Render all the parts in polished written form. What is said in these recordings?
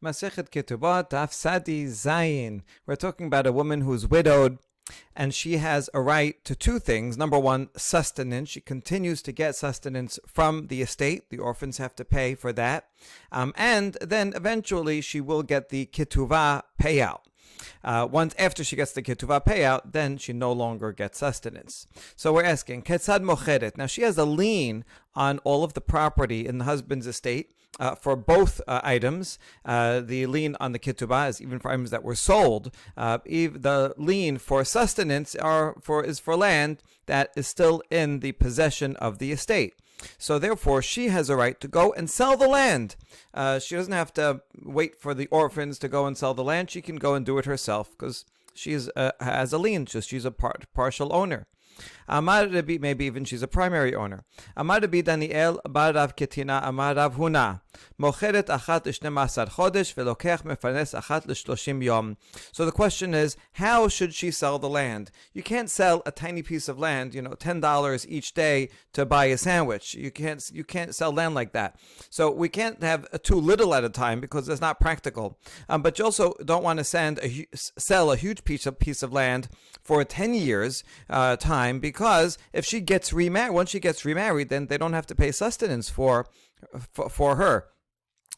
Masechet Ketubot, Daf Sadi Zayin. We're talking about a woman who's widowed, and she has a right to two things. Number one, sustenance. She continues to get sustenance from the estate. The orphans have to pay for that. And then eventually she will get the ketuvah payout. Once after she gets the ketuvah payout, then she no longer gets sustenance. So we're asking, Ketzad mocheret. Now she has a lien on all of the property in the husband's estate for both items. The lien on the ketubah is even for items that were sold. The lien for sustenance is for land that is still in the possession of the estate. So therefore, she has a right to go and sell the land. She doesn't have to wait for the orphans to go and sell the land. She can go and do it herself because she has a lien. She's a partial owner. Amar Rabbi, maybe even she's a primary owner. Amar Rabbi Daniel bar Rav Ketina Amar Rav Huna mocheret achat l-12 chodesh velokech mefanes achat l-30 yom. So the question is, how should she sell the land? You can't sell a tiny piece of land, $10 each day to buy a sandwich. You can't sell land like that. So we can't have too little at a time because it's not practical. But you also don't want to sell a huge piece of land for 10 years time, because if she gets remarried, once she gets remarried, then they don't have to pay sustenance for her.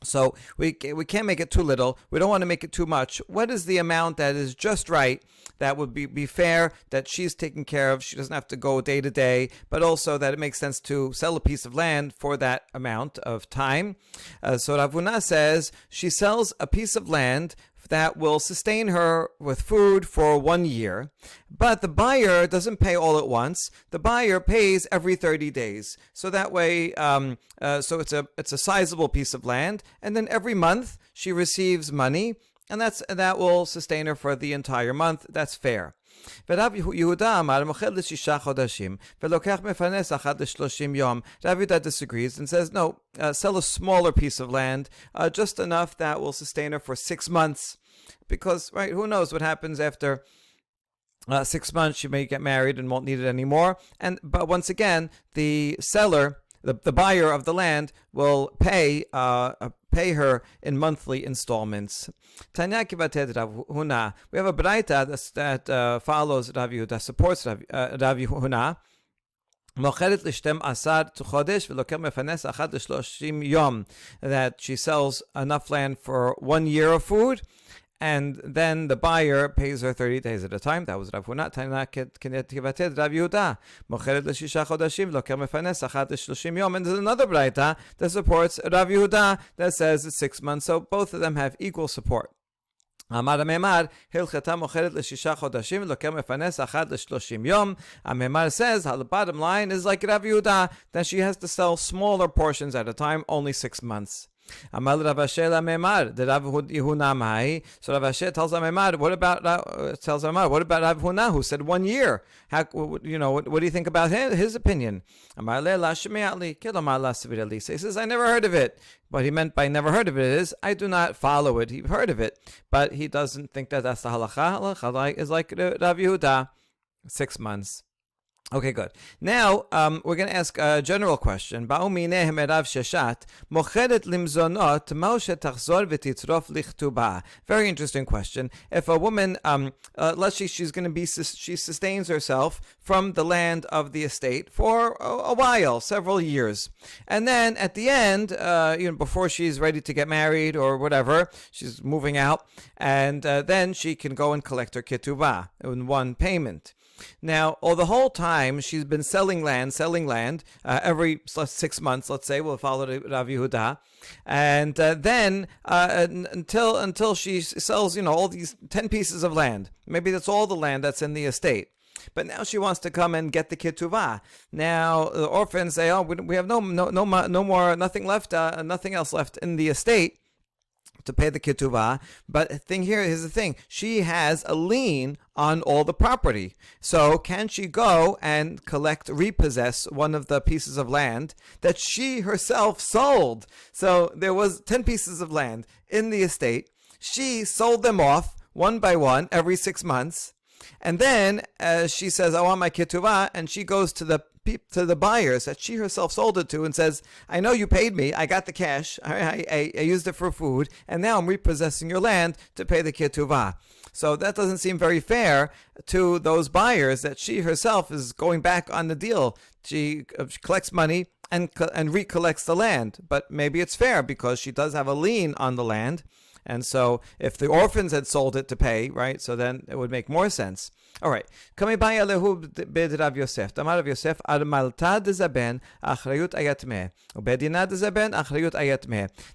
So we can't make it too little. We don't want to make it too much. What is the amount that is just right, that would be fair, that she's taken care of? She doesn't have to go day to day, but also that it makes sense to sell a piece of land for that amount of time. So Rav Huna says she sells a piece of land that will sustain her with food for 1 year, but the buyer doesn't pay all at once. The buyer pays every 30 days. So that way, so it's a sizable piece of land, and then every month she receives money, and that will sustain her for the entire month. That's fair. Rav Yehuda disagrees and says, no, sell a smaller piece of land, just enough that will sustain her for 6 months. Because, right, who knows what happens after 6 months? She may get married and won't need it anymore. But once again, the seller, the buyer of the land, will pay her in monthly installments. Tanya Kivated Rav Huna. We have a braita that follows Rav Yehuda, supports Rav Huna. Mocheret l'shtem asar chodesh v'loker mefanes achat l-30 yom. That she sells enough land for 1 year of food, and then the buyer pays her 30 days at a time. That was Rav Huna. Tanya Kivated Rav Yehuda. Mocheret l'shisha chodashim v'loker mefanes achat l-30 yom. And there's another braita that supports Rav Yehuda that says it's 6 months. So both of them have equal support. Amar Amemar, Hilchata mocheret l-6 chodashim, loker mefanes achat l-30 yom. Amemar says, the bottom line is like Rav Yehuda, that she has to sell smaller portions at a time, only 6 months. Amar Rav Asher Amemar, the Rav Yehuda Mai. So Rav Asher tells Amemar, what about Rav Huna, who said 1 year? What do you think about his opinion? Amar Le la shemi'ali, kilomar la sevirali. So he says, I never heard of it. What he meant by never heard of it is, I do not follow it. He heard of it, but he doesn't think that that's the halacha. Halacha is like Rav Yehuda, 6 months. Okay, good. Now, we're going to ask a general question. Very interesting question. If a woman, let's say she sustains herself from the land of the estate for a while, several years. And then at the end, before she's ready to get married or whatever, she's moving out, and then she can go and collect her ketubah in one payment. Now, the whole time she's been selling land every 6 months, let's say, we'll follow Rav Yehuda, and then until she sells, all these 10 pieces of land. Maybe that's all the land that's in the estate. But now she wants to come and get the ketuvah. Now the orphans say, "Oh, we have no more, nothing left, nothing else left in the estate to pay the ketuvah." But here's the thing: she has a lien on all the property. So can she go and repossess one of the pieces of land that she herself sold? So there was 10 pieces of land in the estate. She sold them off one by one every 6 months. And then she says, I want my ketuvah, and she goes to the to the buyers that she herself sold it to and says, I know you paid me, I got the cash, I used it for food, and now I'm repossessing your land to pay the ketubah. So that doesn't seem very fair to those buyers that she herself is going back on the deal. She collects money and recollects the land. But maybe it's fair because she does have a lien on the land. And so if the orphans had sold it to pay, right, so then it would make more sense. All right.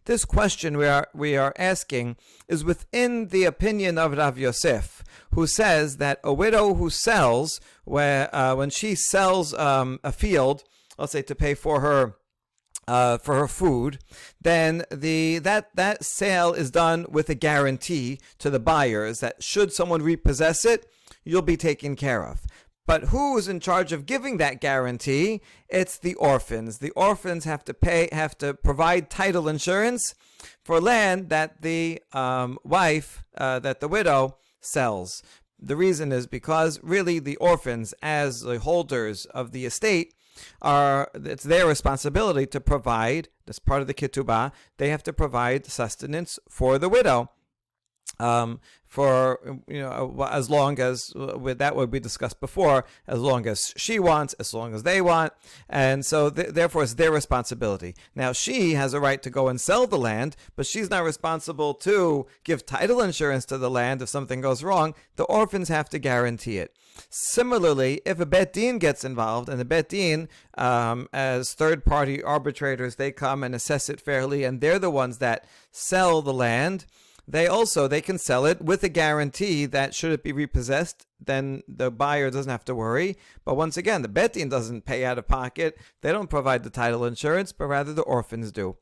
This question we are asking is within the opinion of Rav Yosef, who says that a widow who sells, when she sells a field, let's say to pay for her food, then that sale is done with a guarantee to the buyers that should someone repossess it, you'll be taken care of. But who is in charge of giving that guarantee? It's the orphans. The orphans have to provide title insurance for land that the wife, that the widow sells. The reason is because really the orphans, as the holders of the estate, it's their responsibility to provide, as part of the ketubah, they have to provide sustenance for the widow. As long as with that what we discussed before, as long as she wants, as long as they want, and so therefore it's their responsibility. Now she has a right to go and sell the land, but she's not responsible to give title insurance to the land if something goes wrong. The orphans have to guarantee it. Similarly, if a Bet Din gets involved, and the Bet Din, as third-party arbitrators, they come and assess it fairly, and they're the ones that sell the land, they can sell it with a guarantee that should it be repossessed, then the buyer doesn't have to worry. But once again, the Bet Din doesn't pay out of pocket. They don't provide the title insurance, but rather the orphans do.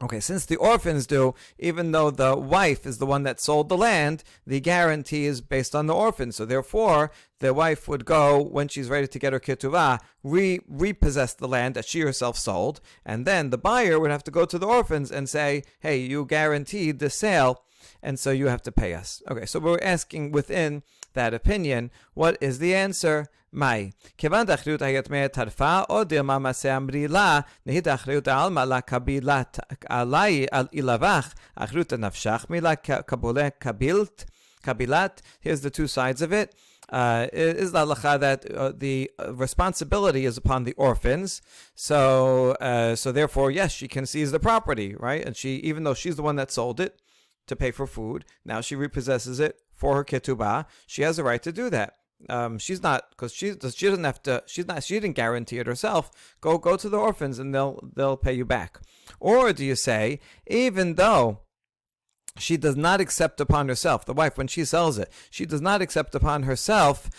Okay, since the orphans do, even though the wife is the one that sold the land, the guarantee is based on the orphans. So therefore, the wife would go, when she's ready to get her ketuvah, repossess the land that she herself sold, and then the buyer would have to go to the orphans and say, hey, you guaranteed the sale, and so you have to pay us. Okay, so we're asking within that opinion, what is the answer? Mai. Kevan dachriut hayat me tarfa o dilma mase amri la nehit achriut alma la kabilat alai al ilavach achriut nafshach mila kabule kabilat. Here's the two sides of it. Is the halacha that the responsibility is upon the orphans, so therefore yes, she can seize the property, right? And she, even though she's the one that sold it to pay for food, now she repossesses it for her ketubah. She has a right to do that. She's not, because she doesn't have to. She didn't guarantee it herself. Go to the orphans and they'll pay you back. Or do you say, even though she does not accept upon herself, the wife, when she sells it, she does not accept upon herself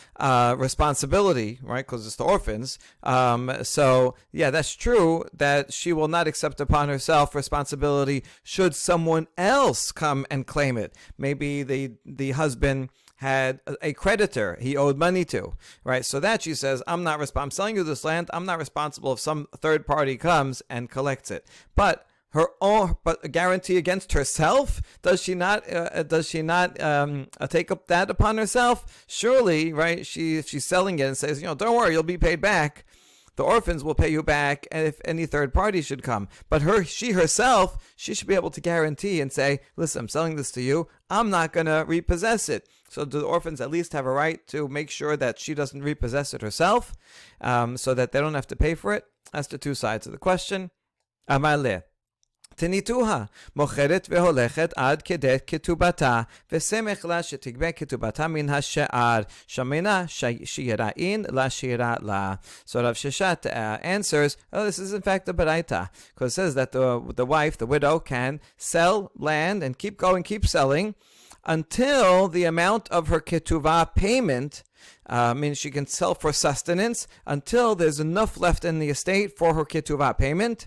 responsibility, right? Because it's the orphans. So yeah, that's true that she will not accept upon herself responsibility should someone else come and claim it. Maybe the husband had a creditor he owed money to, right? So that she says, I'm selling you this land, I'm not responsible if some third party comes and collects it. But a guarantee against herself, does she not take up that upon herself? Surely, right? If she's selling it and says, don't worry, you'll be paid back, the orphans will pay you back, and if any third party should come. But she herself, she should be able to guarantee and say, listen, I'm selling this to you, I'm not going to repossess it. So do the orphans at least have a right to make sure that she doesn't repossess it herself, so that they don't have to pay for it? That's the two sides of the question. Amar le. תניתוה, מוכרת והולכת עד כדי כתובתה, וסמך לה שתגבה כתובתה מן השער, שמנה שיראין לה שירה לה. So Rav Sheshet answers, this is in fact a baraita, because it says that the wife, the widow, can sell land and keep selling until the amount of her ketuvah payment, means she can sell for sustenance until there's enough left in the estate for her ketuvah payment.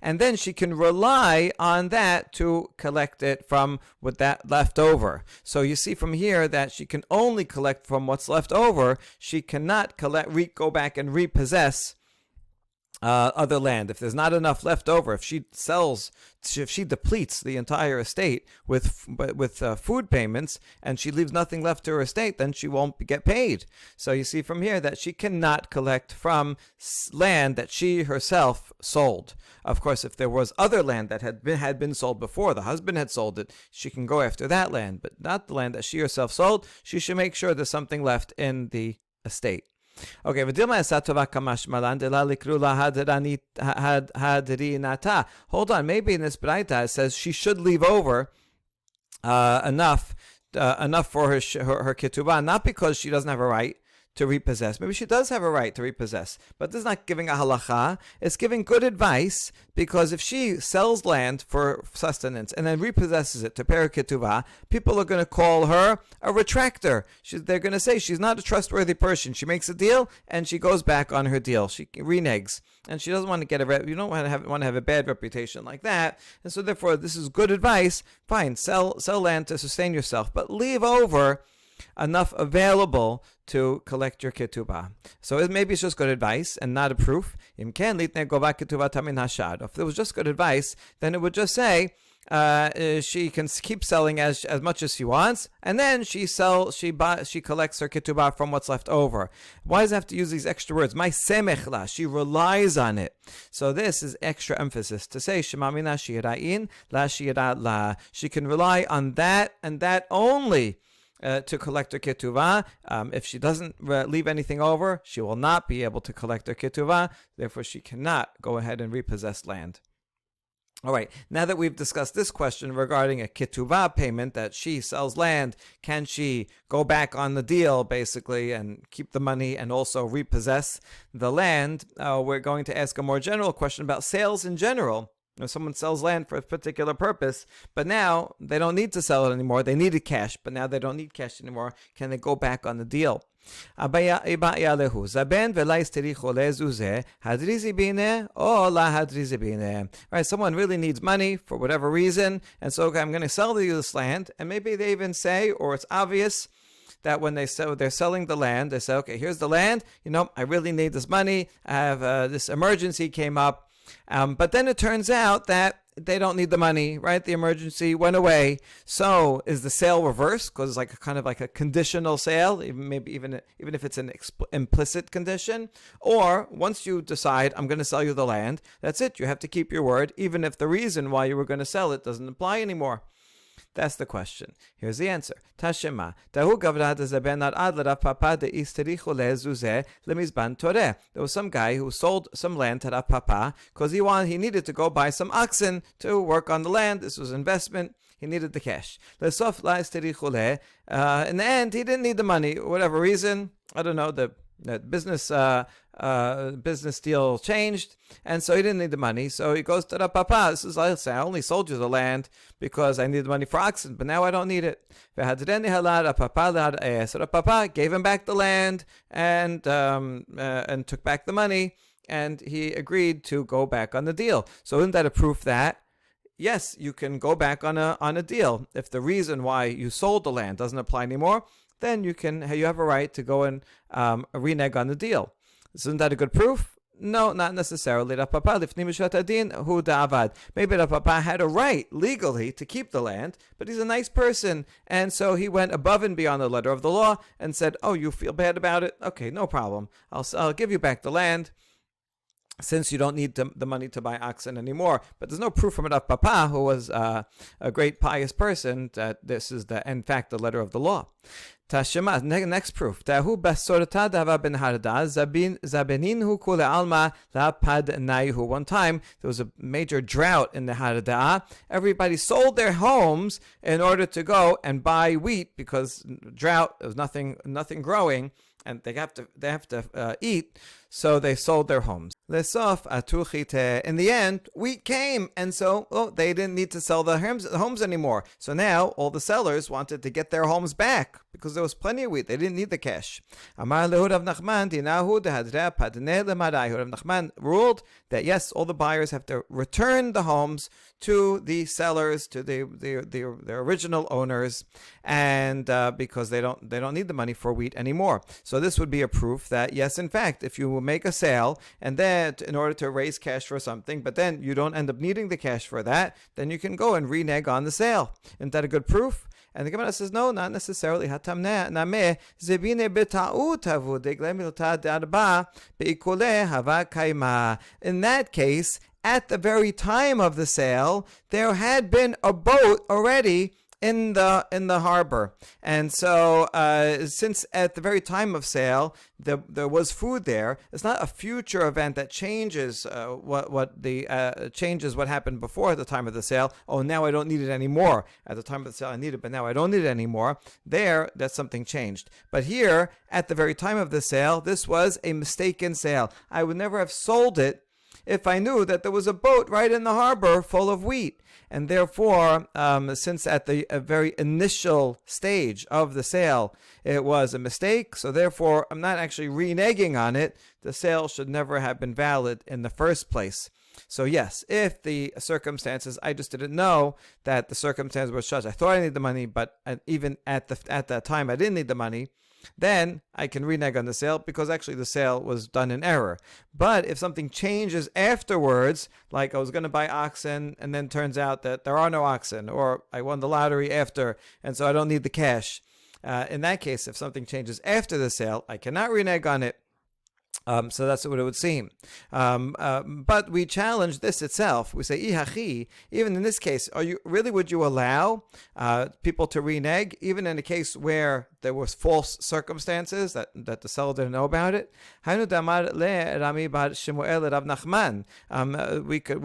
And then she can rely on that to collect it from what that left over. So you see from here that she can only collect from what's left over. She cannot go back and repossess other land. If there's not enough left over, if she depletes the entire estate with food payments, and she leaves nothing left to her estate, then she won't get paid. So you see from here that she cannot collect from land that she herself sold. Of course, if there was other land that had been sold before, the husband had sold it, she can go after that land, but not the land that she herself sold. She should make sure there's something left in the estate. Okay, hold on. Maybe in this braita it says she should leave over enough for her ketubah, not because she doesn't have a right to repossess. Maybe she does have a right to repossess, but this is not giving a halacha. It's giving good advice, because if she sells land for sustenance and then repossesses it to pay her ketubah, people are going to call her a retractor. They're going to say she's not a trustworthy person. She makes a deal and she goes back on her deal. She reneges, and she doesn't want to get you don't want to have a bad reputation like that. And so therefore, this is good advice. Fine, sell land to sustain yourself, but leave over enough available to collect your ketubah. So maybe it's just good advice and not a proof. If it was just good advice, then it would just say she can keep selling as much as she wants, and then she collects her ketubah from what's left over. Why does it have to use these extra words? My semechla, she relies on it. So this is extra emphasis to say shemamina shira'in la shira la. She can rely on that and that only to collect her ketuvah. If she doesn't leave anything over, she will not be able to collect her ketuvah. Therefore, she cannot go ahead and repossess land. All right, now that we've discussed this question regarding a ketubah payment, that she sells land, can she go back on the deal, basically, and keep the money and also repossess the land? We're going to ask a more general question about sales in general. If someone sells land for a particular purpose, but now they don't need to sell it anymore. They needed cash, but now they don't need cash anymore. Can they go back on the deal? Right, someone really needs money for whatever reason, and so I'm going to sell you this land, and maybe they even say, or it's obvious, that when they're selling the land, they say, okay, here's the land, I really need this money, I have this emergency came up, but then it turns out that they don't need the money, right? The emergency went away. So is the sale reversed? Because it's like kind of like a conditional sale, even if it's an implicit condition. Or once you decide, I'm going to sell you the land, that's it. You have to keep your word, even if the reason why you were going to sell it doesn't apply anymore. That's the question. Here's the answer. Tashema. There was some guy who sold some land to Rav Papa because he needed to go buy some oxen to work on the land. This was investment. He needed the cash. In the end, he didn't need the money. Whatever reason, I don't know, the business deal changed, and so he didn't need the money. So he goes to the papa. This is, I only sold you the land because I needed money for oxen, but now I don't need it. So the papa gave him back the land and took back the money, and he agreed to go back on the deal. So isn't that a proof that yes, you can go back on a deal if the reason why you sold the land doesn't apply anymore? Then you have a right to go and renege on the deal. Isn't that a good proof? No, not necessarily. Maybe the Papa had a right legally to keep the land, but he's a nice person, and so he went above and beyond the letter of the law and said, "Oh, you feel bad about it? Okay, no problem. I'll give you back the land, since you don't need the money to buy oxen anymore." But there's no proof from Rav Papa, who was a great pious person, that this is in fact the letter of the law. Tashema, next proof. One time there was a major drought in the Hadadah. Everybody sold their homes in order to go and buy wheat, because drought, there was nothing growing, and they have to eat. So they sold their homes. In the end, wheat came, and so they didn't need to sell the homes anymore. So now all the sellers wanted to get their homes back because there was plenty of wheat. They didn't need the cash. Rav Nachman ruled that yes, all the buyers have to return the homes to the sellers, to the original owners, and because they don't need the money for wheat anymore. So this would be a proof that yes, in fact, if you make a sale, and then in order to raise cash for something, but then you don't end up needing the cash for that, then you can go and renege on the sale. Isn't that a good proof? And the Gemara says, no, not necessarily. In that case, at the very time of the sale, there had been a boat already in the harbor, and so since at the very time of sale there was food there, it's not a future event that changes changes what happened before at the time of the sale. Oh, now I don't need it anymore. At the time of the sale I need it, but now I don't need it anymore. That's something changed. But here, at the very time of the sale, this was a mistaken sale. I would never have sold it if I knew that there was a boat right in the harbor full of wheat. And therefore, since at the very initial stage of the sale, it was a mistake, so therefore I'm not actually reneging on it. The sale should never have been valid in the first place. So yes, if the circumstances, I just didn't know that the circumstances were such, I thought I needed the money, but even at that time I didn't need the money, then I can renege on the sale because actually the sale was done in error. But if something changes afterwards, like I was going to buy oxen and then turns out that there are no oxen, or I won the lottery after and so I don't need the cash, in that case, if something changes after the sale, I cannot renege on it. So that's what it would seem. But we challenge this itself. We say, Ihachi, even in this case, would you allow people to renege, even in a case where there was false circumstances that the seller didn't know about it? We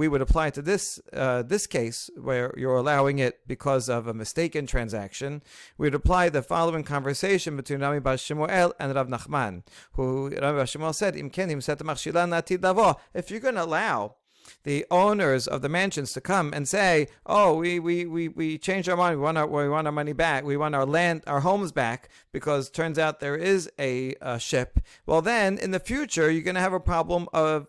would apply to this case where you're allowing it because of a mistaken transaction. We'd apply the following conversation between Rami bar Shemuel and Rav Nachman, who Rami bar Shemuel said, if you're going to allow the owners of the mansions to come and say, oh, we changed our mind, we want our money back, we want our land, our homes back, because turns out there is a ship, well then in the future you're going to have a problem of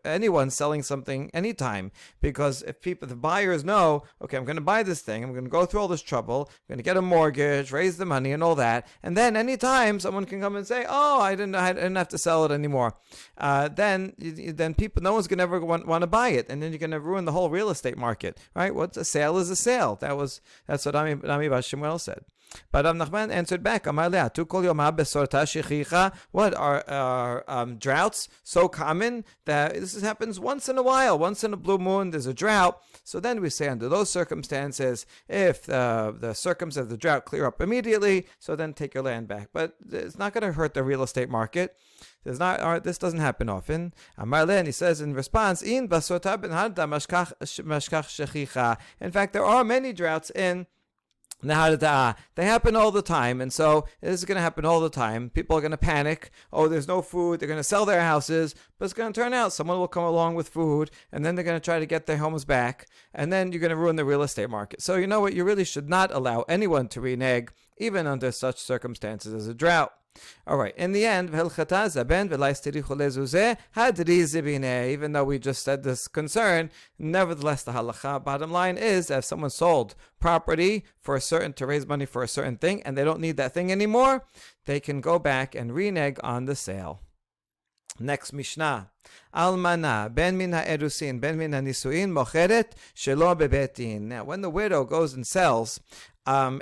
anyone selling something anytime, because if the buyers know, okay, I'm going to buy this thing, I'm going to go through all this trouble, I'm going to get a mortgage, raise the money and all that, and then anytime someone can come and say, oh, I didn't have to sell it anymore, then people, no one's going to ever want to buy it, and then you're going to ruin the whole real estate market, right? What's a sale is a sale. That's what Rami bar Shemuel said. But Rav Nachman answered back, what are droughts so common that this happens once in a while, once in a blue moon, there's a drought. So then we say under those circumstances, if the circumstances of the drought clear up immediately, so then take your land back. But it's not going to hurt the real estate market. This doesn't happen often. He says in response, in fact, there are many droughts in Nahar. They happen all the time, and so this is going to happen all the time. People are going to panic. Oh, there's no food. They're going to sell their houses, but it's going to turn out someone will come along with food, and then they're going to try to get their homes back, and then you're going to ruin the real estate market. So you know what? You really should not allow anyone to renege, even under such circumstances as a drought. All right, in the end, even though we just said this concern, nevertheless the halacha, bottom line is that if someone sold property to raise money for a certain thing and they don't need that thing anymore, they can go back and renege on the sale. Next Mishnah. Almana, ben min ha'erusin, ben min ha'nisuin, mocheret shelo bebet din. Now, when the widow goes and sells,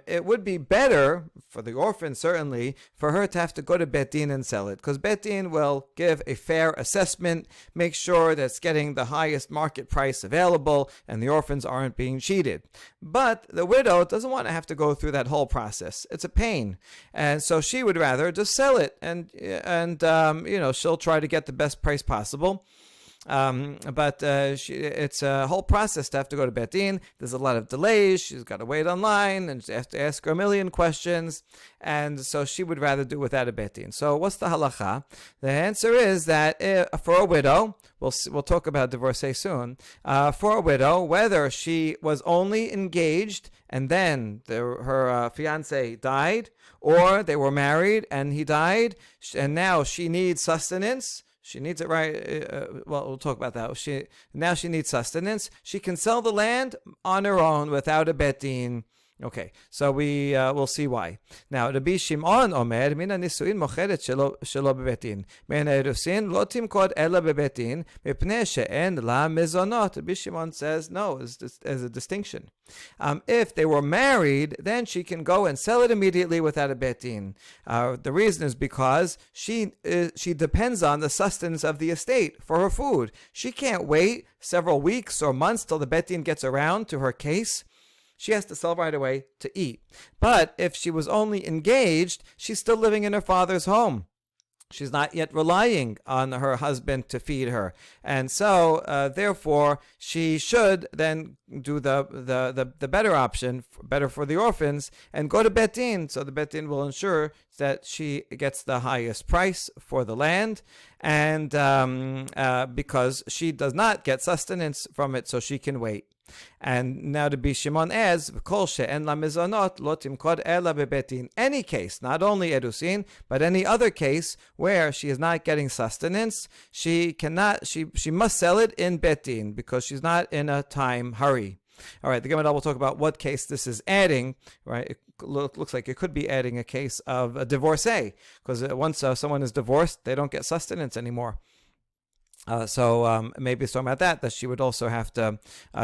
it would be better, for the orphan certainly, for her to have to go to Bet Din and sell it, because Bet Din will give a fair assessment, make sure that it's getting the highest market price available, and the orphans aren't being cheated. But the widow doesn't want to have to go through that whole process. It's a pain. And so she would rather just sell it, and she'll try to get the best price possible. But it's a whole process to have to go to Bet Din. There's a lot of delays. She's got to wait online, and she has to ask her a million questions. And so she would rather do without a Bet Din. So what's the halacha? The answer is that for a widow, we'll talk about divorcee soon. For a widow, whether she was only engaged and then her fiance died, or they were married and he died, and now she needs sustenance. She needs it, right? We'll talk about that. She needs sustenance. She can sell the land on her own without a Bet Din. Okay, so we will see why. Now, Rabbi Shimon Omer, Mina Nisuin Mocheret Shelo Bebetin. Mina Erusin Lo Timkod Ela Bebetin, Mipnei She'en La Mezonot. Rabbi Shimon says, no, as a distinction. If they were married, then she can go and sell it immediately without a betin. The reason is because she depends on the sustenance of the estate for her food. She can't wait several weeks or months till the betin gets around to her case. She has to sell right away to eat. But if she was only engaged, she's still living in her father's home. She's not yet relying on her husband to feed her. And so, therefore, she should then do the better option, better for the orphans, and go to Betin. So the Betin will ensure that she gets the highest price for the land, and because she does not get sustenance from it, so she can wait. And now to be Shimon adds, any case, not only Erusin, but any other case where she is not getting sustenance, she must sell it in Betin because she's not in a time hurry. All right, the Gemara will talk about what case this is adding, right? It looks like it could be adding a case of a divorcee, because once someone is divorced, they don't get sustenance anymore. So maybe it's talking about that she would also have to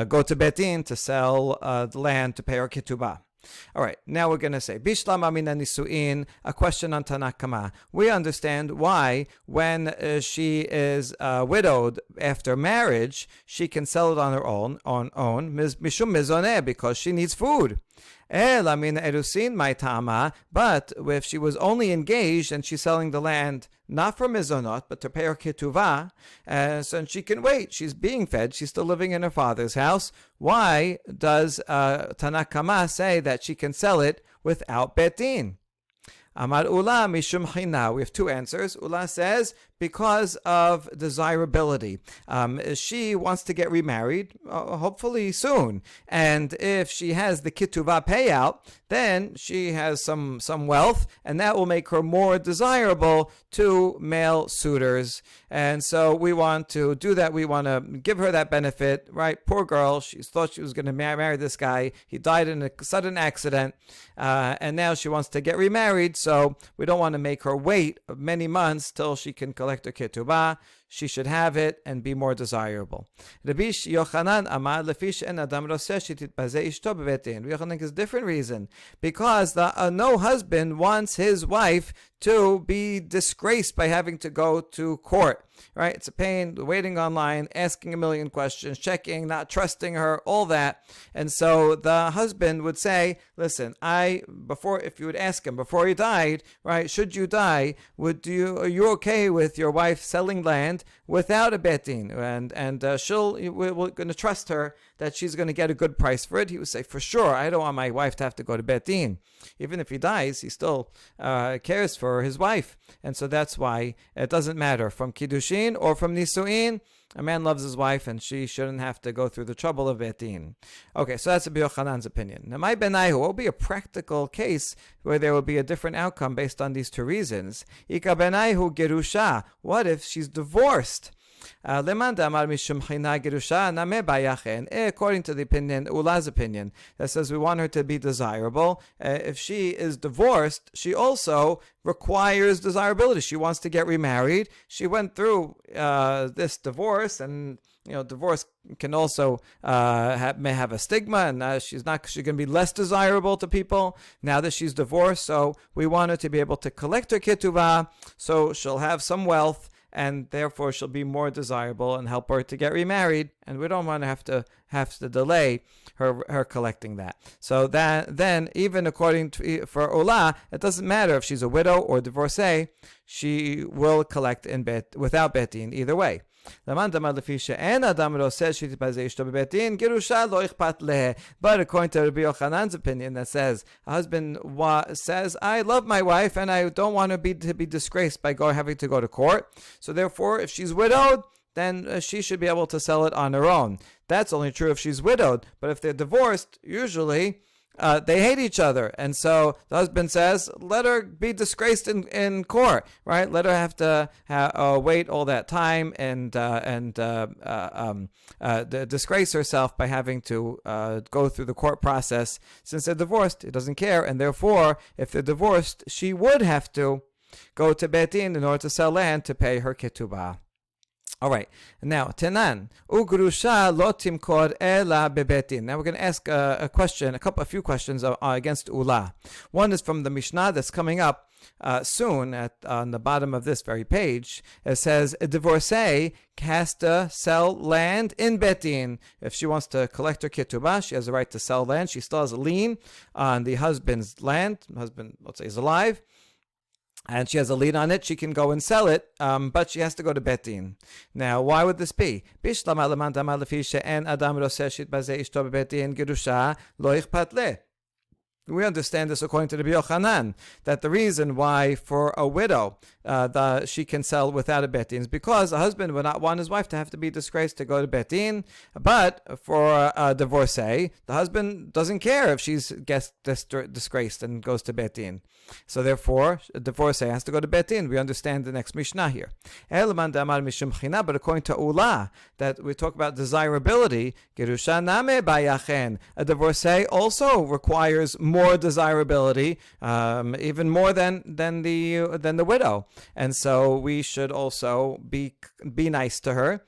go to Betin to sell the land to pay her ketubah. All right, now we're going to say, Bishlam Amina Nisuin, a question on Tanakama. We understand why, when she is widowed after marriage, she can sell it on her own, Mishum Mizoneh, because she needs food. But if she was only engaged and she's selling the land not for mizonot, but to pay her ketuvah, so she can wait. She's being fed. She's still living in her father's house. Why does Tanakama say that she can sell it without betin? Amar Ula Mishum China. We have two answers. Ula says, because of desirability. She wants to get remarried, hopefully soon. And if she has the ketuvah payout, then she has some wealth, and that will make her more desirable to male suitors. And so we want to do that. We want to give her that benefit, right? Poor girl. She thought she was going to marry this guy. He died in a sudden accident. And now she wants to get remarried. So we don't want to make her wait many months till she can collect her ketubah. She should have it and be more desirable. Rabbi Yochanan amar lefish en adam roseh shititbazeh ishto bebetin. Rabbi Yochanan gives a different reason, because no husband wants his wife to be disgraced by having to go to court. Right? It's a pain, waiting online, asking a million questions, checking, not trusting her, all that. And so the husband would say, listen, if you would ask him before he died, right, should you die, are you okay with your wife selling land without a betin? And we're going to trust her that she's going to get a good price for it. He would say, for sure, I don't want my wife to have to go to betin. Even if he dies, he still cares for his wife. And so that's why it doesn't matter from Kiddushin or from Nisuin. A man loves his wife, and she shouldn't have to go through the trouble of betin. Okay, so that's Rabbi Yochanan's opinion. Now, my benaihu, what would be a practical case where there would be a different outcome based on these two reasons? Ika benaihu gerusha. What if she's divorced? According to the opinion, Ula's opinion, that says we want her to be desirable. If she is divorced, she also requires desirability. She wants to get remarried. She went through this divorce, and divorce can also may have a stigma, and she's going to be less desirable to people now that she's divorced. So we want her to be able to collect her ketuvah, so she'll have some wealth, and therefore she'll be more desirable and help her to get remarried. And we don't want to have to delay her collecting that. So that then, even according to for Ula, it doesn't matter if she's a widow or divorcee, she will collect without betin either way. But according to Rabbi Yochanan's opinion, that says a husband says, I love my wife and I don't want to be disgraced by having to go to court. So therefore, if she's widowed, then she should be able to sell it on her own. That's only true if she's widowed. But if they're divorced, usually they hate each other, and so the husband says, "Let her be disgraced in court, right? Let her have to wait all that time and disgrace herself by having to go through the court process. Since they're divorced, he doesn't care, and therefore, if they're divorced, she would have to go to Beit Din in order to sell land to pay her ketubah." All right. Now, Tenan, ugrusha lo timkor ela bebeit din. Now we're going to ask a few questions against ula. One is from the Mishnah that's coming up soon on the bottom of this very page. It says a divorcee has to sell land in Beit Din. If she wants to collect her ketubah, she has the right to sell land. She still has a lien on the husband's land. The husband, let's say, is alive, and she has a lien on it. She can go and sell it, but she has to go to Beit Din. Now, why would this be? We understand this according to the Rabbi Yochanan, that the reason why for a widow she can sell without a Beit Din is because a husband would not want his wife to have to be disgraced to go to Beit Din. But for a divorcee, the husband doesn't care if she gets disgraced and goes to Beit Din. So therefore, a divorcee has to go to Beit Din. We understand the next Mishnah here. But according to Ula, that we talk about desirability, a divorcee also requires more desirability, even more than the widow, and so we should also be nice to her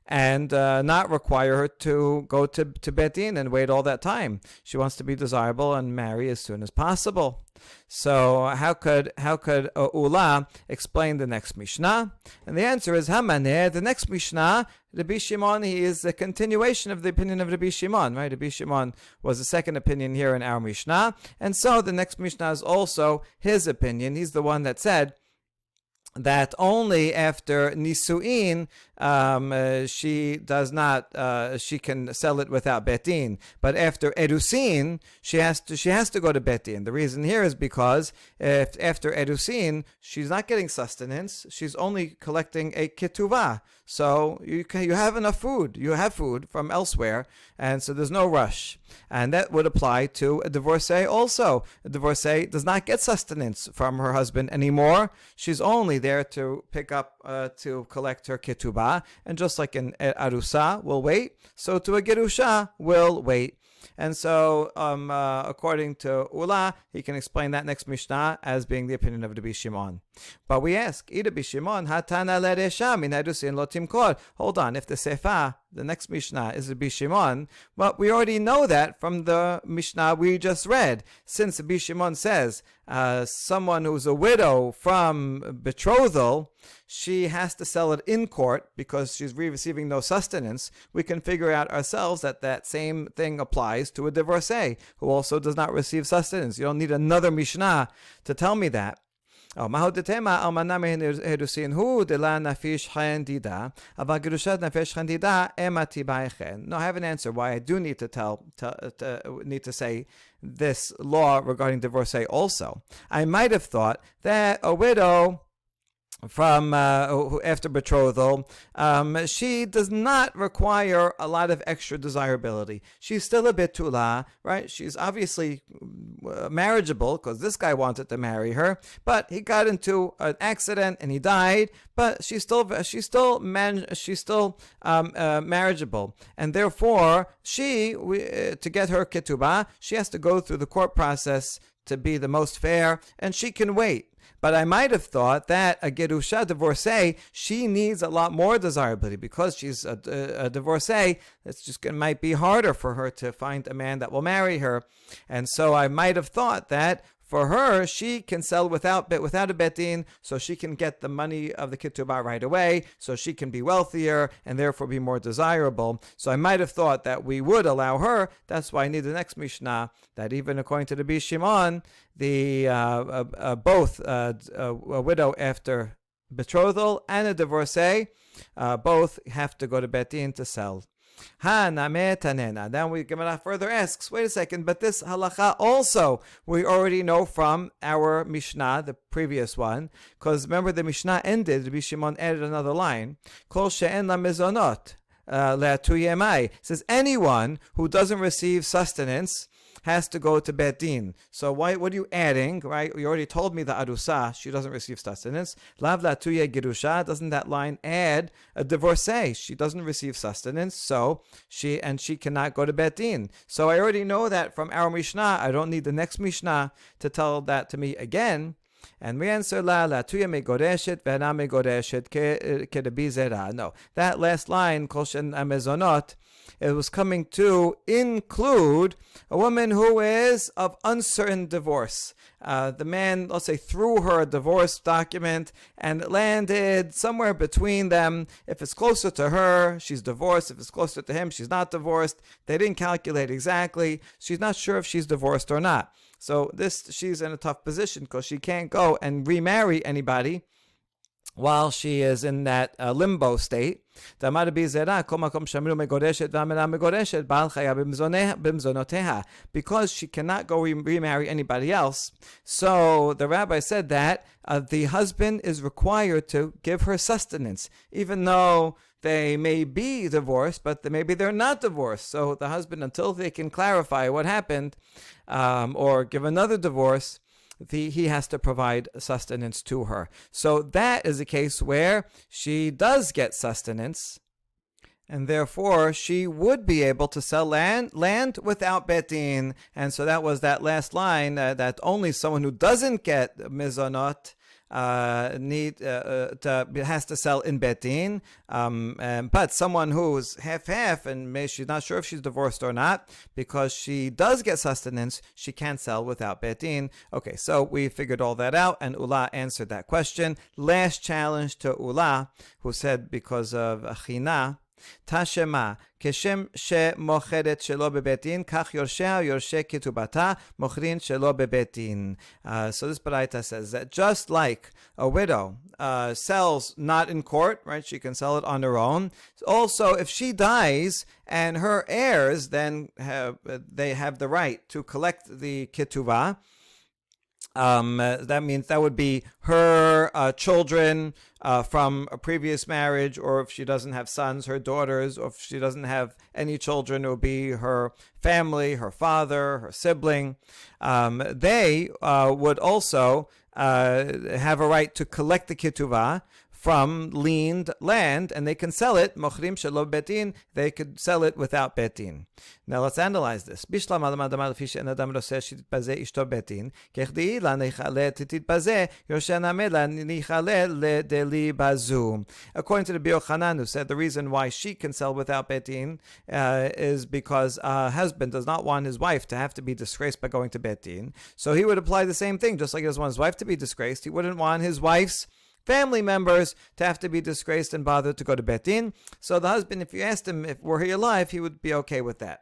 and not require her to go to Beit Din and wait all that time. She wants to be desirable and marry as soon as possible. So how could Ula explain the next Mishnah? And the answer is Hamaneh. The next Mishnah, Rabbi Shimon, he is a continuation of the opinion of Rabbi Shimon, right? Rabbi Shimon was the second opinion here in our Mishnah, and so the next Mishnah is also his opinion. He's the one that said that only after nisuin she can sell it without Beit Din, but after erusin she has to go to Beit Din. The reason here is because if after erusin she's not getting sustenance, she's only collecting a ketuvah. So you have enough food. You have food from elsewhere, and so there's no rush. And that would apply to a divorcee also. A divorcee does not get sustenance from her husband anymore. She's only there to pick up, to collect her ketubah. And just like an arusa will wait, so to a gerusha will wait. And so, according to Ula, he can explain that next Mishnah as being the opinion of Rabbi Shimon. But we ask, Rabbi Shimon, Hatana leresha min harusin lo timkor. Hold on, if the Sefa, the next Mishnah, is Rabbi Shimon, but we already know that from the Mishnah we just read. Since Rabbi Shimon says someone who's a widow from betrothal, she has to sell it in court because she's receiving no sustenance, we can figure out ourselves that same thing applies to a divorcee who also does not receive sustenance. You don't need another Mishnah to tell me that. No, I have an answer why I do need to say this law regarding divorcee also. I might have thought that a widow from after betrothal, she does not require a lot of extra desirability. She's still a betula, right? She's obviously marriageable because this guy wanted to marry her, but he got into an accident and he died. But she's still marriageable, and therefore to get her ketubah, she has to go through the court process to be the most fair, and she can wait. But I might have thought that a gerusha divorcee, she needs a lot more desirability because she's a divorcee. It might be harder for her to find a man that will marry her, and so I might have thought that for her, she can sell without a Beit Din, so she can get the money of the ketubah right away, so she can be wealthier and therefore be more desirable. So I might have thought that we would allow her. That's why I need the next Mishnah, that even according to the Rabbi Shimon, both a widow after betrothal and a divorcee, both have to go to Beit Din to sell. Then Gemara further asks, wait a second, but this halacha also we already know from our Mishnah, the previous one, because remember the Mishnah ended, Rabbi Shimon added another line, Kol she'en la mezonot le'atu yemai, says anyone who doesn't receive sustenance has to go to Bet Din. So what are you adding, right? You already told me the Arusa, she doesn't receive sustenance. Lav latuye girusha, doesn't that line add a divorcee? She doesn't receive sustenance, so she cannot go to Bet Din. So I already know that from our Mishnah. I don't need the next Mishnah to tell that to me again. And we answer la tuya megoreshet ve'ena megoreshet ke'Rabbi Zera. No, that last line kol shen amezonot, it was coming to include a woman who is of uncertain divorce. The man, let's say, threw her a divorce document and it landed somewhere between them. If it's closer to her, she's divorced. If it's closer to him, she's not divorced. They didn't calculate exactly. She's not sure if she's divorced or not. So she's in a tough position because she can't go and remarry anybody while she is in that limbo state. Because she cannot go remarry anybody else. So the rabbi said that the husband is required to give her sustenance, even though they may be divorced, but maybe they're not divorced. So the husband, until they can clarify what happened or give another divorce, he has to provide sustenance to her. So that is a case where she does get sustenance, and therefore she would be able to sell land without Bet Din. And so that was that last line, that only someone who doesn't get mizonot has to sell in Bet Din, but someone who's half and she's not sure if she's divorced or not, because she does get sustenance, she can't sell without Bet Din. Okay, so we figured all that out, and Ula answered that question. Last challenge to Ula, who said because of Achina, Tashema, כשם שמוכרת שלא בבית דין, כך יורשיה יורשי כתובתה מוכרים שלא בבית דין. So this Baraita says that just like a widow sells not in court, right? She can sell it on her own. Also, if she dies and her heirs then they have the right to collect the ketubah. That means that would be her children from a previous marriage, or if she doesn't have sons, her daughters, or if she doesn't have any children, it would be her family, her father, her sibling. They would also have a right to collect the ketubah from liened land, and they can sell it, mochrim shelo bet din, they could sell it without bet din. Now let's analyze this. Bishlam adam lefi she'en adam roseh shititpazeh ishto bet din, kechdi la nichale tititpazeh, yoshen ameh la nichale ledeli bazu. According to the Biochanan, who said the reason why she can sell without bet din is because a husband does not want his wife to have to be disgraced by going to bet din. So he would apply the same thing. Just like he doesn't want his wife to be disgraced, he wouldn't want his wife's family members to have to be disgraced and bothered to go to Bet Din. So the husband, if you asked him if were he alive, he would be okay with that.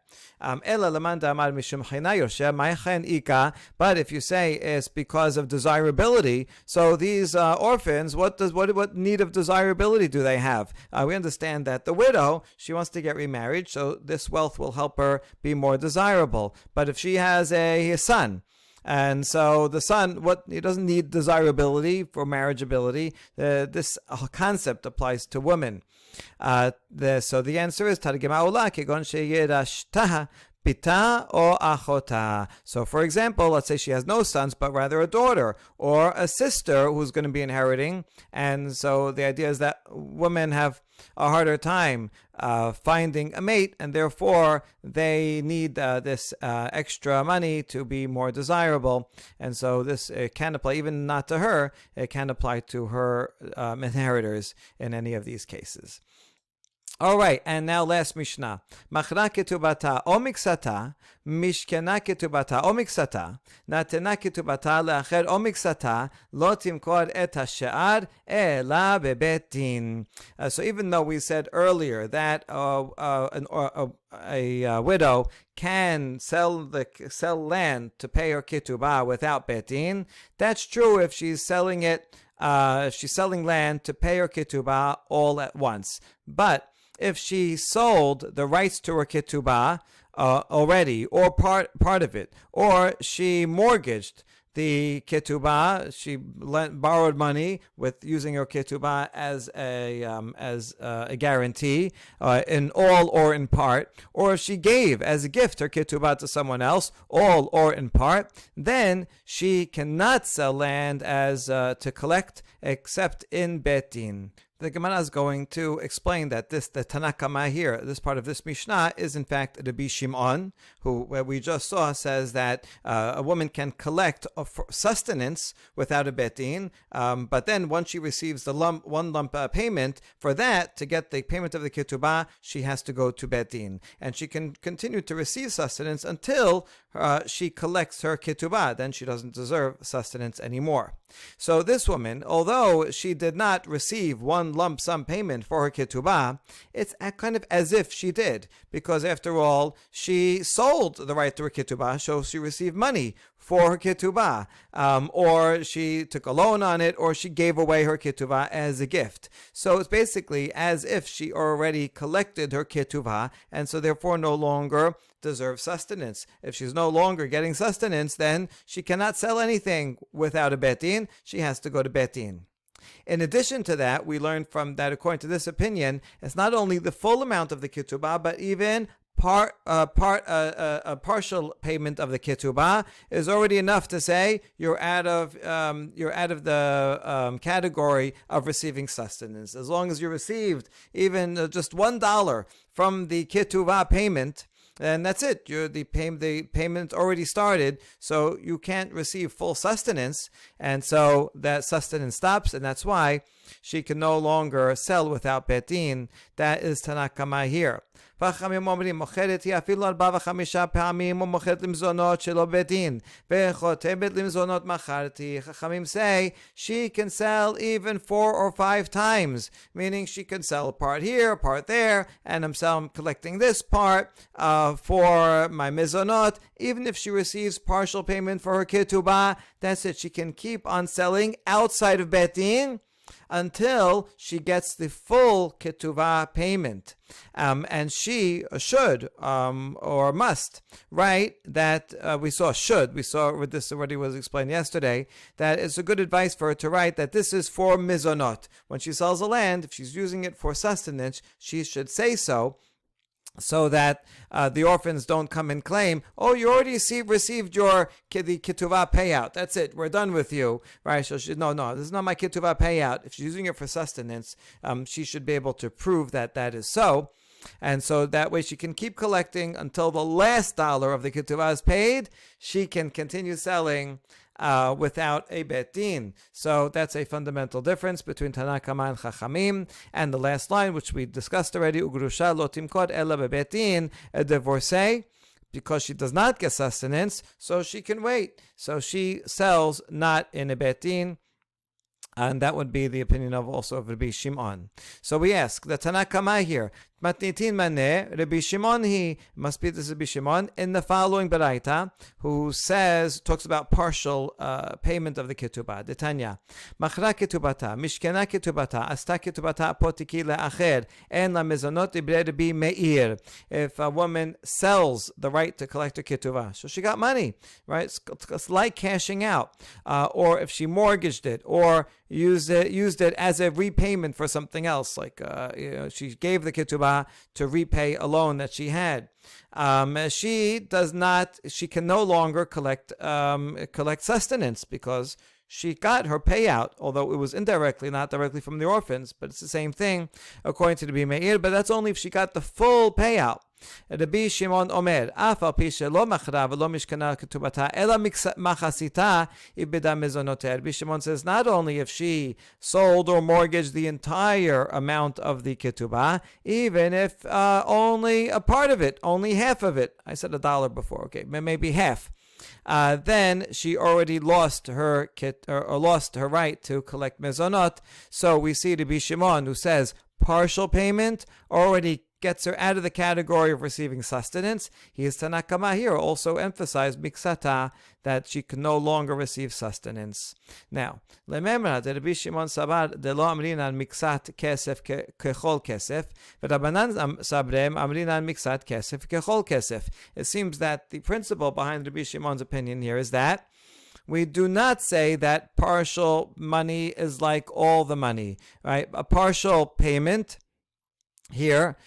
But if you say it's because of desirability, so these orphans, what need of desirability do they have? We understand that the widow, she wants to get remarried, so this wealth will help her be more desirable. But if she has a son, and so the son, he doesn't need desirability for marriageability. This concept applies to women. So the answer is Targema Ula kegon sheyirashtaha pita or achota. So for example, let's say she has no sons, but rather a daughter or a sister who's going to be inheriting. And so the idea is that women have a harder time finding a mate, and therefore they need this extra money to be more desirable. And so this can apply, even not to her, it can apply to her inheritors in any of these cases. All right, and now last Mishnah. Machra ketubata o miksata, mishkena ketubata o miksata, natena ketubata leacher o miksata, lo timkor et hashe'ar ela bebet din. So even though we said earlier that a widow can sell land to pay her ketubah without bet din, that's true if she's selling it. She's selling land to pay her ketubah all at once, but if she sold the rights to her ketubah already, or part of it, or she mortgaged the ketubah. She borrowed money with using her ketubah as a guarantee, in all or in part, or if she gave as a gift her ketubah to someone else, all or in part, then she cannot sell land as to collect except in Bet Din. The Gemara is going to explain that the Tanakama here, this part of this Mishnah, is in fact Rabbi Shimon, who we just saw says that a woman can collect sustenance without a Bet Din, but then once she receives the one lump payment, for that, to get the payment of the ketubah, she has to go to Bet Din. And she can continue to receive sustenance until she collects her ketubah. Then she doesn't deserve sustenance anymore. So this woman, although she did not receive one lump sum payment for her ketubah, it's kind of as if she did, because after all, she sold the right to her ketubah, so she received money for her ketubah, or she took a loan on it, or she gave away her ketubah as a gift. So it's basically as if she already collected her ketubah, and so therefore no longer deserves sustenance. If she's no longer getting sustenance, then she cannot sell anything without a Bet Din. She has to go to Bet Din. In addition to that, we learned from that, according to this opinion, it's not only the full amount of the ketubah, but even a partial payment of the ketubah is already enough to say you're out of the category of receiving sustenance. As long as you received even just $1 from the ketubah payment, and that's it. The payment already started, so you can't receive full sustenance, and so that sustenance stops, and that's why she can no longer sell without Bet Din. That is Tanakama here. חכמים אומרים, מוכרת היא אפילו 4 ו5 פעמים ומוכרת למזונות שלא בדין, וחותמת למזונות מכרתי. חכמים say she can sell even 4 or 5 times, meaning she can sell a part here, a part there, and I'm collecting this part for my mizonot. Even if she receives partial payment for her ketubah, that's it. She can keep on selling outside of Bet Din until she gets the full ketubah payment. And she should or must write that we saw with this already was explained yesterday, that it's a good advice for her to write that this is for mizonot. When she sells the land, if she's using it for sustenance, she should say so that the orphans don't come and claim, oh, you already received the ketubah payout. That's it. We're done with you. Right? So no, this is not my ketubah payout. If she's using it for sustenance, she should be able to prove that that is so. And so that way she can keep collecting until the last dollar of the ketubah is paid. She can continue selling without a Bet Din. So that's a fundamental difference between Tanakama and Chachamim. And the last line, which we discussed already, Ugrusha lo timkod ela beBet Din, a divorcee, because she does not get sustenance, so she can wait. So she sells not in a Bet Din. And that would be the opinion of Rabbi Shimon. So we ask, the Tanakama here, Matnitin Maneh, Rabbi Shimon he must be this Rabbi Shimon in the following Baraita, who talks about partial payment of the ketubah. Detanya, Machra ketubata, Mishkena ketubata, Asta ketubata potiki le'acher, en la mezonot ibre Rabbi Meir. If a woman sells the right to collect her ketubah, so she got money, right? It's like cashing out, or if she mortgaged it, or used it as a repayment for something else, like she gave the ketubah to repay a loan that she had. She can no longer collect sustenance because she got her payout, although it was indirectly, not directly from the orphans, but it's the same thing according to the Rabbi Meir, but that's only if she got the full payout. Rabbi Shimon Omer, אף על פי שלא מכרה ולא משכנה כתובתה, אלא מחציתה איבדה מזונותיה. Rabbi Shimon says not only if she sold or mortgaged the entire amount of the ketubah, even if only a part of it, only half of it. I said $1 before, okay, maybe half. Then she already lost her right to collect mezonot. So we see Rabbi Shimon, who says partial payment already gets her out of the category of receiving sustenance. He is Tanakama here, also emphasized miksata, that she can no longer receive sustenance. Now, lememra de Rabbi Shimon sabar de lo amrinan miksat kesef kechol kesef, v'Rabbanan sabrem amrinan miksat kesef kechol kesef. It seems that the principle behind Rabbi Shimon's opinion here is that we do not say that partial money is like all the money, right? A partial payment here,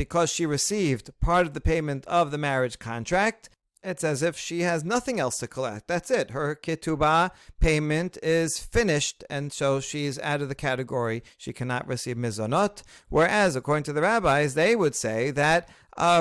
because she received part of the payment of the marriage contract, it's as if she has nothing else to collect. That's it. Her ketubah payment is finished, and so she's out of the category. She cannot receive mizonot. Whereas, according to the rabbis, they would say that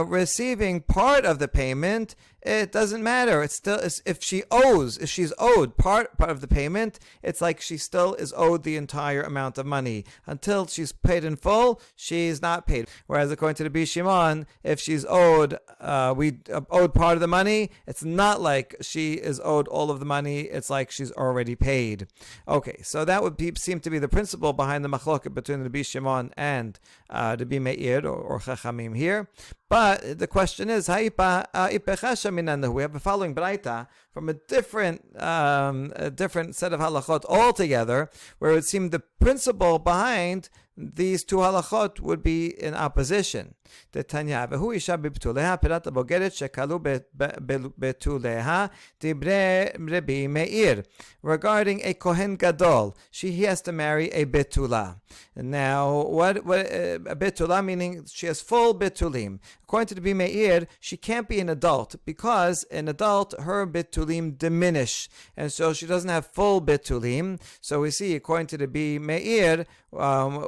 receiving part of the payment, it doesn't matter. It's still, if she's owed part of the payment, it's like she still is owed the entire amount of money. Until she's paid in full, she's not paid. Whereas according to the Bishimon, if she's owed part of the money, it's not like she is owed all of the money. It's like she's already paid. Okay, so that would seem to be the principle behind the machloket between the Bishimon and the Bimeir or Chachamim here. But the question is, we have a following braita from a different set of halachot altogether, where it would seem the principle behind these two halachot would be in opposition. The Tanya, v'hu isha b'betuleha pirat abogeret shekalu betuleha dibre Rabbi Meir. Regarding a kohen gadol, he has to marry a betula. Now, what a betula meaning she has full betulim. According to the Rabbi Meir, she can't be an adult because an adult her betulim diminish, and so she doesn't have full betulim. So we see, according to the Rabbi Meir,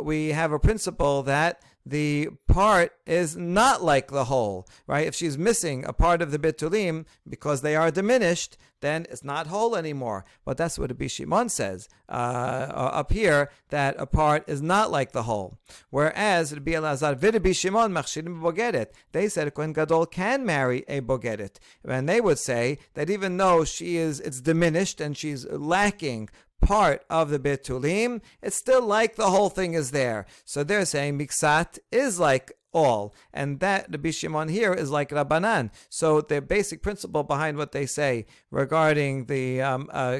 we have a principle that the part is not like the whole, right? If she's missing a part of the betulim because they are diminished, then it's not whole anymore. But that's what Rabbi Shimon says up here, that a part is not like the whole. Whereas Rabbi Elazar v'Rabbi Shimon machshirim b'bogeret, they said a kohen gadol can marry a bogeret, and they would say that even though it's diminished and she's lacking part of the betulim, it's still like the whole thing is there. So they're saying miksat is like all, and that the Bishimon here is like Rabbanan. So the basic principle behind what they say regarding the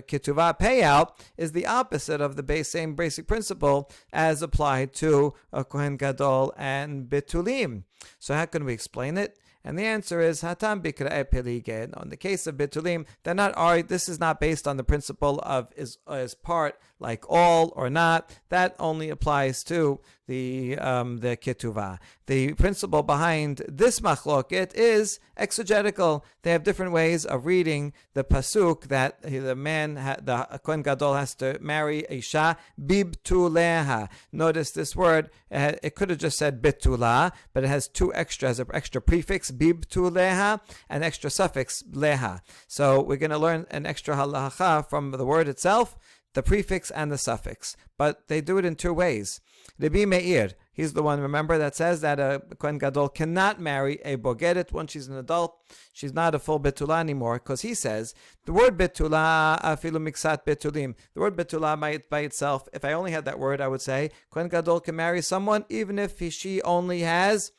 ketuvah payout is the opposite of the same basic principle as applied to a kohen gadol and betulim. So how can we explain it? And the answer is hatam bikra'e pelige. In the case of betulim, they're not. This is not based on the principle of is part like all or not. That only applies to the ketuvah. The principle behind this machloket is exegetical. They have different ways of reading the pasuk that the kohen gadol has to marry isha bibtuleha. Notice this word. It could have just said bitula, but it has two extras, an extra prefix bibtuleha and extra suffix leha. So we're going to learn an extra halacha from the word itself, the prefix and the suffix. But they do it in two ways. Rabbi Meir, he's the one, remember, that says that a kohen gadol cannot marry a bogeret once she's an adult. She's not a full betula anymore, because he says the word betula afilu miksat betulim. The word betula by itself, if I only had that word, I would say kohen gadol can marry someone even if she only has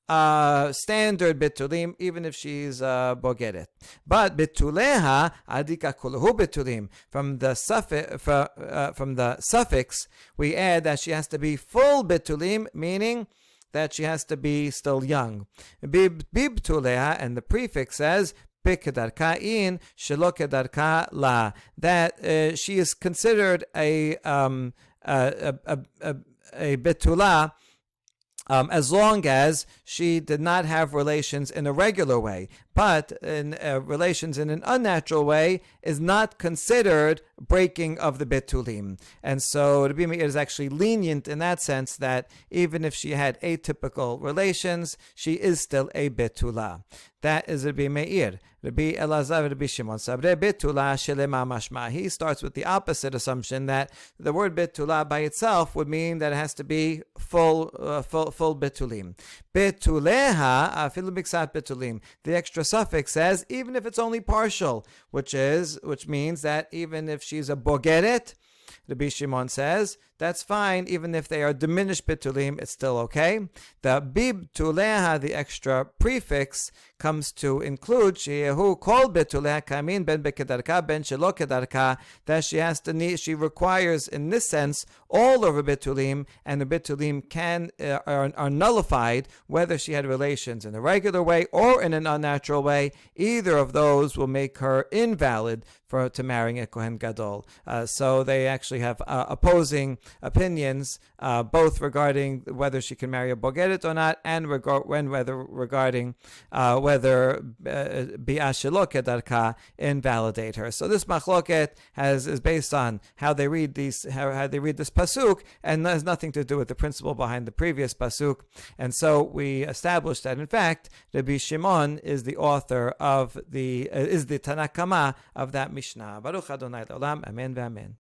standard betulim, even if she's bogeret. But betuleha adika kuluhu betulim. From the suffix, we add that she has to be full betulim, meaning that she has to be still young. Bibtuleha, and the prefix says bikedarka in shelo kedarka la, that she is considered a betula. As long as she did not have relations in a regular way, but in relations in an unnatural way is not considered breaking of the betulim. And so Rabbi Meir is actually lenient in that sense, that even if she had atypical relations, she is still a betula. That is Rabbi Meir. Rabbi Elazar, Rabbi Shimon, Sabre betula shelema mashma. He starts with the opposite assumption that the word betula by itself would mean that it has to be full betulim. Betuleha afilu miksat betulim. The extra suffix says even if it's only partial, which means that even if she's a bogeret, Rabbi Shimon says that's fine. Even if they are diminished bitulim, it's still okay. The bibtuleha, the extra prefix, comes to include sheyehu kol bituleha kamin ben bekedarka ben shelo kedarka, that she requires in this sense all of her bitulim, and the bitulim are nullified whether she had relations in a regular way or in an unnatural way. Either of those will make her invalid to marrying a Kohen Gadol. So they actually have opposing opinions, both regarding whether she can marry a Bogeret or not, and regarding whether Bi'ah Shelo Kedarka invalidate her. So this machloket is based on how they read this pasuk, and has nothing to do with the principle behind the previous pasuk. And so we established that in fact Rabbi Shimon is the author of is the Tanakama of that Mishnah. Baruch Adonai Olam, Amen v'Amen.